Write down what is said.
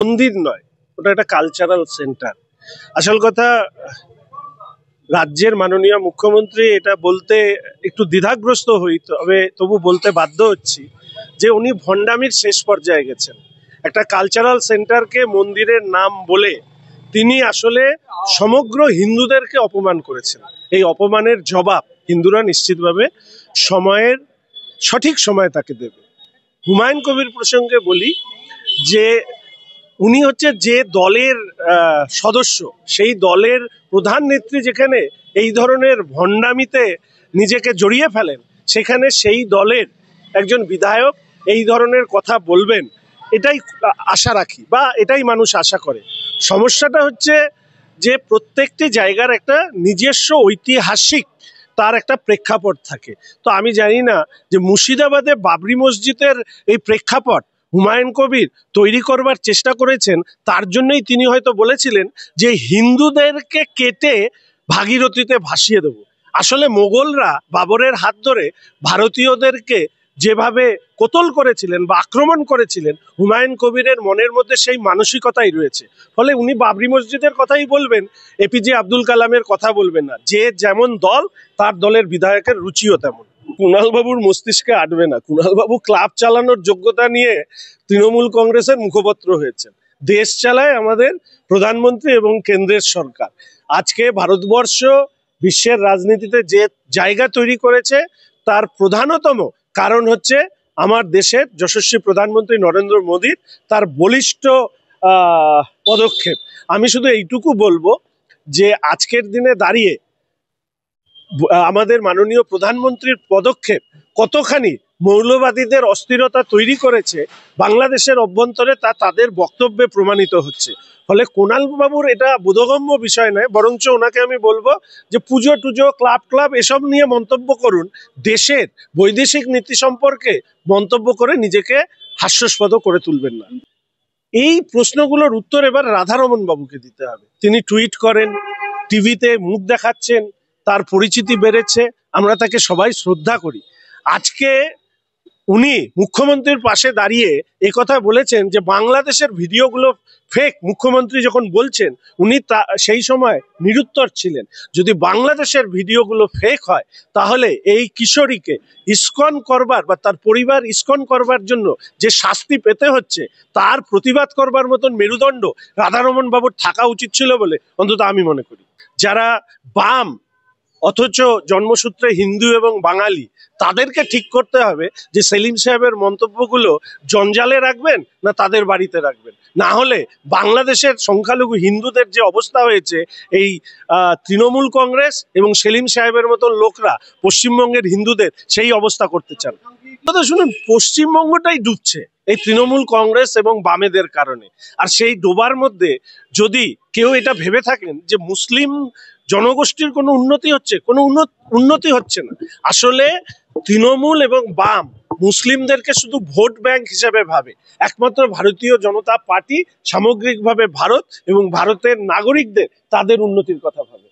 মন্দির নয়, ওটা একটা কালচারাল সেন্টার। আসল কথা, রাজ্যের মাননীয় মুখ্যমন্ত্রী এটা বলতে একটু দ্বিধাগ্রস্ত হই, তবে তবু বলতে বাধ্য হচ্ছি যে উনি ভণ্ডামির শেষ পর্যায়ে গেছেন। একটা কালচারাল সেন্টারকে মন্দিরের নাম বলে তিনি আসলে সমগ্র হিন্দুদেরকে অপমান করেছেন। এই অপমানের জবাব হিন্দুরা নিশ্চিতভাবে সঠিক সময় তাকে দেবে। হুমায়ুন কবির প্রসঙ্গে বলি যে উনি হচ্ছে যে দলের সদস্য, সেই দলের প্রধান নেত্রী যেখানে এই ধরনের ভণ্ডামিতে নিজেকে জড়িয়ে ফেলেন, সেখানে সেই দলের একজন বিধায়ক এই ধরনের কথা বলবেন, এটাই আশা রাখি বা এটাই মানুষ আশা করে। সমস্যাটা হচ্ছে যে প্রত্যেকটি জায়গার একটা নিজস্ব ঐতিহাসিক তার একটা প্রেক্ষাপট থাকে। তো আমি জানি না যে মুর্শিদাবাদে বাবরি মসজিদের এই প্রেক্ষাপট হুমায়ুন কবির তৈরি করবার চেষ্টা করেছেন, তার জন্যই তিনি হয়তো বলেছিলেন যে হিন্দুদেরকে কেটে ভাগীরথীতে ভাসিয়ে দেব। আসলে মোগলরা বাবরের হাত ধরে ভারতীয়দেরকে যেভাবে কোতল করেছিলেন বা আক্রমণ করেছিলেন, হুমায়ুন কবিরের মনের মধ্যে সেই মানসিকতাই রয়েছে। ফলে উনি বাবরি মসজিদের কথাই বলবেন, এপিজে আব্দুল কালামের কথা বলবেন না। যে যেমন দল, তার দলের বিধায়কের রুচিও তেমন। কুণাল বাবুর মস্তিষ্কে আটবে না। কুণাল বাবু ক্লাব চালানোর যোগ্যতা নিয়ে তৃণমূল কংগ্রেসের মুখপত্র হয়েছেন। দেশ চালায় আমাদের প্রধানমন্ত্রী এবং কেন্দ্রের সরকার। আজকে ভারতবর্ষ বিশ্বের রাজনীতিতে যে জায়গা তৈরি করেছে, তার প্রধানতম কারণ হচ্ছে আমার দেশের যশস্বী প্রধানমন্ত্রী নরেন্দ্র মোদীর তার বলিষ্ঠ পদক্ষেপ। আমি শুধু এইটুকু বলবো যে আজকের দিনে দাঁড়িয়ে আমাদের মাননীয় প্রধানমন্ত্রীর পদক্ষেপ কতখানি মৌলবাদীদের অস্থিরতা তৈরি করেছে বাংলাদেশের অভ্যন্তরে, তা তাদের বক্তব্যে প্রমাণিত হচ্ছে। ফলে কুণাল বাবুর এটা বোধগম্য বিষয় নয়, বরঞ্চ ওনাকে আমি বলবো যে পুজো টুজো, ক্লাব এসব নিয়ে মন্তব্য করুন। দেশের বৈদেশিক নীতি সম্পর্কে মন্তব্য করে নিজেকে হাস্যাস্পদ করে তুলবেন না। এই প্রশ্নগুলোর উত্তর এবার রাধারমণ বাবুকে দিতে হবে। তিনি টুইট করেন, টিভিতে মুখ দেখাচ্ছেন, তার পরিচিতি বেড়েছে, আমরা তাকে সবাই শ্রদ্ধা করি। আজকে উনি মুখ্যমন্ত্রীর পাশে দাঁড়িয়ে একথা বলেছেন যে বাংলাদেশের ভিডিওগুলো ফেক। মুখ্যমন্ত্রী যখন বলছেন, উনি সেই সময় নিরুত্তর ছিলেন। যদি বাংলাদেশের ভিডিওগুলো ফেক হয়, তাহলে এই কিশোরীকে ইসকন করবার বা তার পরিবার ইসকন করবার জন্য যে শাস্তি পেতে হচ্ছে, তার প্রতিবাদ করবার মতন মেরুদণ্ড রাধারমণ বাবুর থাকা উচিত ছিল বলে অন্তত আমি মনে করি। যারা বাম অথচ জন্মসূত্রে হিন্দু এবং বাঙালি, তাদেরকে ঠিক করতে হবে যে সেলিম সাহেবের মন্তব্যগুলো জঞ্জালে রাখবেন না তাদের বাড়িতে রাখবেন। না হলে বাংলাদেশের সংখ্যালঘু হিন্দুদের যে অবস্থা হয়েছে, এই তৃণমূল কংগ্রেস এবং সেলিম সাহেবের মতন লোকরা পশ্চিমবঙ্গের হিন্দুদের সেই অবস্থা করতে চান। কথা শুনুন, পশ্চিমবঙ্গটাই ডুবছে এই তৃণমূল কংগ্রেস এবং বামেদের কারণে। আর সেই ডোবার মধ্যে যদি কেউ এটা ভেবে থাকেন যে মুসলিম জনগোষ্ঠীর কোনো উন্নতি হচ্ছে, কোনো উন্নতি হচ্ছে না। আসলে তৃণমূল এবং বাম মুসলিমদেরকে শুধু ভোট ব্যাংক হিসেবে ভাবে। একমাত্র ভারতীয় জনতা পার্টি সামগ্রিকভাবে ভারত এবং ভারতের নাগরিকদের, তাদের উন্নতির কথা ভাবে।